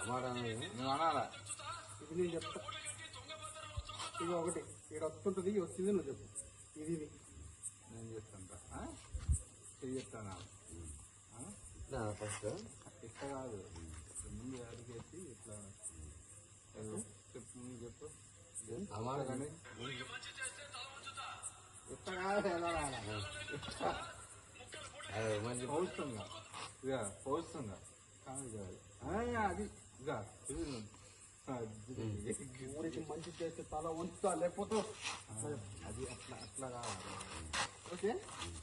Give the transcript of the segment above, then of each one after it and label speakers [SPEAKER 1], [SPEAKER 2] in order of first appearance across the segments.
[SPEAKER 1] నువ్వు అనాలా.
[SPEAKER 2] ఇది నేను చెప్తా. ఇది ఒకటి ఇక్కడ వస్తుంటుంది, వచ్చింది నువ్వు చెప్పు. ఇది
[SPEAKER 1] నేను చెప్తాను. చెప్తాను
[SPEAKER 3] ఫస్ట్
[SPEAKER 1] ఇట్లా కాదు, ముందు అడిగేసి ఇట్లా చెప్పు. ముందు చెప్పు కానీ ఇట్లా కాదు, ఎలా మంచి పౌస్తుందా ఇక పౌస్తుందా కాదు కాదు అది ఇక
[SPEAKER 2] ఊరికి మంచి చేస్తే తల ఉంచుతా, లేకపోతే
[SPEAKER 1] అది అట్లా అట్లా కావాలి.
[SPEAKER 2] ఓకే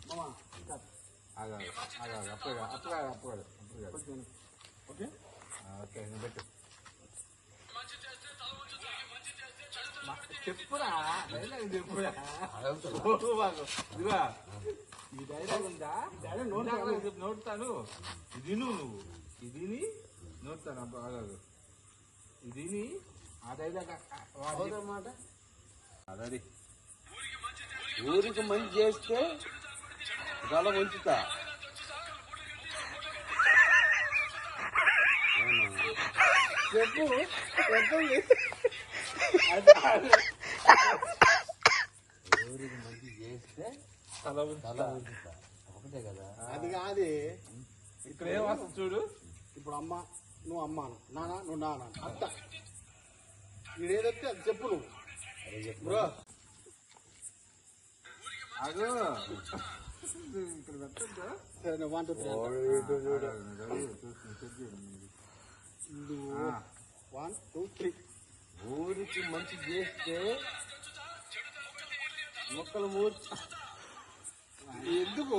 [SPEAKER 2] మామా
[SPEAKER 1] ఆగాలి ఆగాలి అప్పుడు అప్పుడు కాదు అప్పుడు కాదు అప్పుడు కాదు.
[SPEAKER 2] ఓకే
[SPEAKER 1] ఓకే నేను పెట్టు చెప్పురా డైలాగ్ చెప్పురా. ఇదిగా ఈ డైలాగ్ ఉందా నోడతాను. ఇది నువ్వు ఇదిని నోడతాను ఆగాదు. ఇదిని ఆ డైలాగ్
[SPEAKER 3] మాట
[SPEAKER 1] అదది.
[SPEAKER 3] ఊరికి మంచి చేస్తే తల వంచుతా.
[SPEAKER 2] చెప్పు
[SPEAKER 3] ఊరికి మంచి చేస్తే
[SPEAKER 1] తల
[SPEAKER 3] తల వంచుతా. ఒకటే కదా.
[SPEAKER 2] అది కాదే.
[SPEAKER 1] ఇక్కడ ఏం వస్తుంది చూడు.
[SPEAKER 2] ఇప్పుడు అమ్మ నువ్వు అమ్మాను, నాన్న నువ్వు నాన్న, అత్త ఇదేదొస్తే అది చెప్పు నువ్వు. బ్రో
[SPEAKER 1] అదో ఇక్కడ పెట్టద్దా.
[SPEAKER 2] సరే నువ్వు 1 2 3 1 2 3.
[SPEAKER 3] ఊరికి మంచి చేస్తే మొక్కలు మూర్చ.
[SPEAKER 2] ఎందుకు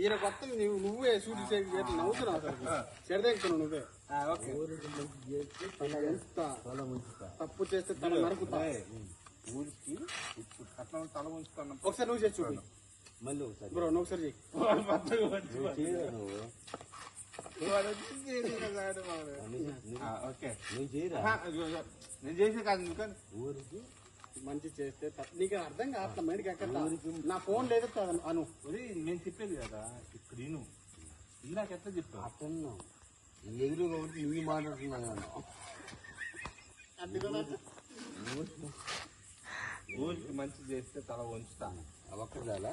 [SPEAKER 2] ఈయన కొత్త నువ్వే షూటింగ్ చేయడం నవ్వుతున్నావు అసలు. చెడదెక్కుతున్నావు నువ్వే.
[SPEAKER 3] ఊరికి మంచి చేస్తే
[SPEAKER 2] తల ఉంచుతా,
[SPEAKER 3] తల వంచుతా.
[SPEAKER 2] తప్పు చేస్తే తల నరుకుతా.
[SPEAKER 1] ఊరికి అట్లా తల ఉంచుతాను.
[SPEAKER 2] ఒకసారి నువ్వు చేసి చూడు.
[SPEAKER 3] మళ్ళీ ఒకసారి
[SPEAKER 2] బ్రో నువ్వు ఒకసారి చెయ్యి.
[SPEAKER 3] నువ్వు చేయరా నువ్వు.
[SPEAKER 1] ఓకే
[SPEAKER 3] నువ్వు చేయరా.
[SPEAKER 1] నేను చేసే కాదు నువ్వు.
[SPEAKER 3] ఊరికి
[SPEAKER 2] మంచి చేస్తే నీకు అర్థం కావట్లా మైండ్కి ఎక్కడ. నా ఫోన్ లేదు అను.
[SPEAKER 1] నేను చెప్పేది కదా ఇక్కడ నేను ఇందాక ఎట్లా చెప్పా.
[SPEAKER 3] అతను ఎదురు కాబట్టి నువ్వు మాట్లాడుతున్నాను.
[SPEAKER 1] ఊరికి మంచి చేస్తే తల వంచుతాను.
[SPEAKER 3] ఒక్కదాలా.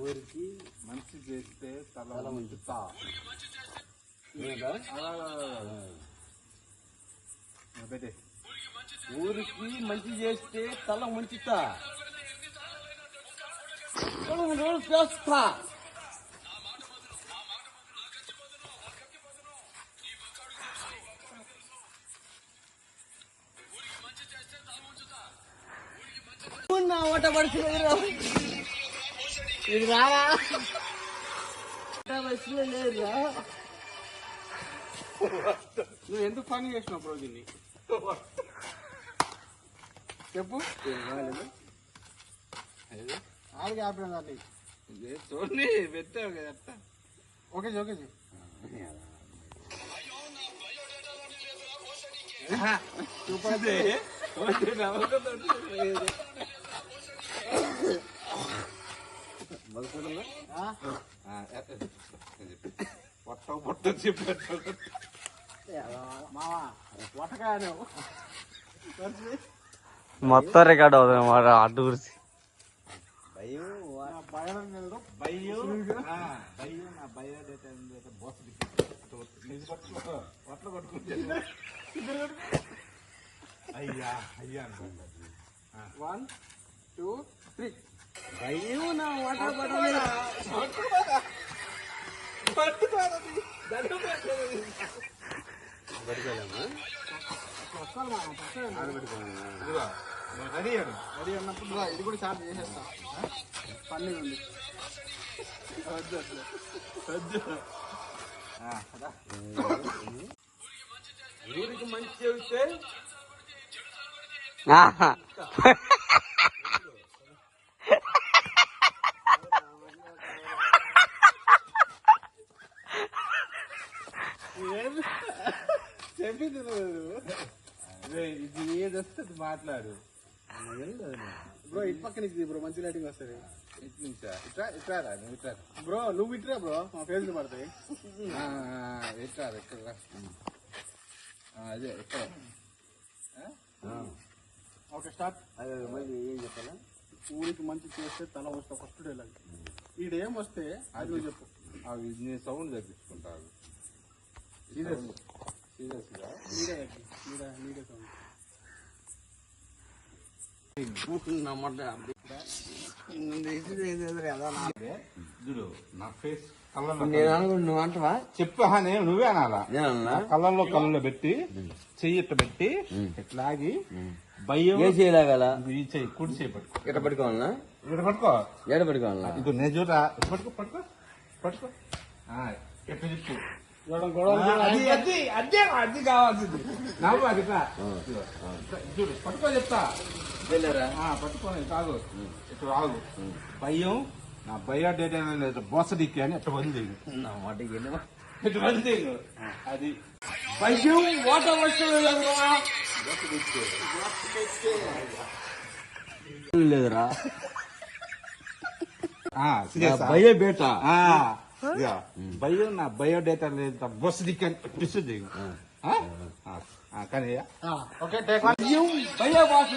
[SPEAKER 3] ఊరికి
[SPEAKER 1] మంచి చేస్తే తల వంచుతా. పెట్టే.
[SPEAKER 3] ఊరికి మంచి చేస్తే తల ముంచుతా. చేస్తా. ఓట పడుతుంది ఇది రారా. లేదురా.
[SPEAKER 2] నువ్వు ఎందుకు పని చేసినావు బ్రో దీన్ని చెప్పు. ఆడికి ఆపిన
[SPEAKER 1] చూడండి పెట్టావు కదా.
[SPEAKER 2] ఓకే ఓకే
[SPEAKER 1] చూపదే పొట్ట పొట్ట చెప్పారు
[SPEAKER 2] మావా వటకాను
[SPEAKER 4] మొత్తం రికార్డ్ అవుతుంది అన్నమాట అటు గురించి.
[SPEAKER 3] భయం
[SPEAKER 1] భయం నా బయోడేటా బోస్ పొట్ల కొట్టుకుంటే అయ్యా అయ్యా అనుకుంటా.
[SPEAKER 2] 1 2 3.
[SPEAKER 3] భయం నా ఓట పట్టుకోలేమా.
[SPEAKER 2] రెడీ రెడీ అన్నప్పుడు ఇది కూడా చార్జ్ చేసేస్తా. పన్నీర్ ఉంది.
[SPEAKER 3] ఊరికి మంచి చెబితే
[SPEAKER 1] చెప్పింది ఇది ఏది వస్తుంది మాట్లాడు.
[SPEAKER 2] బ్రో ఇటు పక్కన బ్రో మంచి లైటింగ్ వస్తుంది.
[SPEAKER 1] ఇటు నుంచా ఇట్లా ఇట్లా రా నువ్వు ఇట్లా రా.
[SPEAKER 2] బ్రో నువ్వు ఇట్రా బ్రో మా ఫేస్ పడతాయి.
[SPEAKER 1] ఇట్లా రా, ఇక్కడ రా. అదే ఇక్కడ
[SPEAKER 2] ఓకే స్టార్ట్.
[SPEAKER 3] అదే మళ్ళీ ఏం చెప్పాలా?
[SPEAKER 2] ఊరికి మంచి చేస్తే తల వస్తా ఫస్ట్ డైలాగ్. ఈడేం వస్తే అది నువ్వు చెప్పు.
[SPEAKER 1] అవి నేను సౌండ్ తగ్గించుకుంటాను సీరియస్గా
[SPEAKER 2] నీడే సౌండ్.
[SPEAKER 1] చూడు నా ఫేస్ కళ్ళలో
[SPEAKER 3] నేను అనుకుంటు నువ్వు అంటవా?
[SPEAKER 1] చెప్పు నేను నువ్వే అనాలా
[SPEAKER 3] నేనన్నా?
[SPEAKER 1] కళ్ళలో పెట్టి చెయ్యి ఇట్ట పెట్టి ఇట్లాగి భయం
[SPEAKER 3] ఏ చేయలేగల?
[SPEAKER 1] ఈ చెయ్యి కుడి చెయ్యి పట్టుకో
[SPEAKER 3] ఎట పట్టుకోవాలనా?
[SPEAKER 1] ఇక్కడ పట్టుకో
[SPEAKER 3] ఎట పట్టుకోవాలనా?
[SPEAKER 1] ఇది నేను చూడరా పట్టుకో పట్టుకో పట్టుకో ఎట్లా చెప్పు అది అది అదే అది కావాల్సింది నవ్వు అది ఇట్లా. చూడు పట్టుకో చెప్తా
[SPEAKER 3] వెళ్ళారా?
[SPEAKER 1] పట్టుకోని కాదు ఇట్లా ఆగు భయం నా బయోడేటా బోసడికి అని ఎట్లా వదిలి
[SPEAKER 3] నా మాటకి వెళ్ళవా?
[SPEAKER 1] ఇట్లా వదిలి అది
[SPEAKER 3] భయం ఓట లేదురా భయ బేట.
[SPEAKER 1] భయం నా బయోడేటా లేదు బోసడికి అని పిస్తుంది కానీ
[SPEAKER 2] ఓకే టేక్
[SPEAKER 3] భయ భాష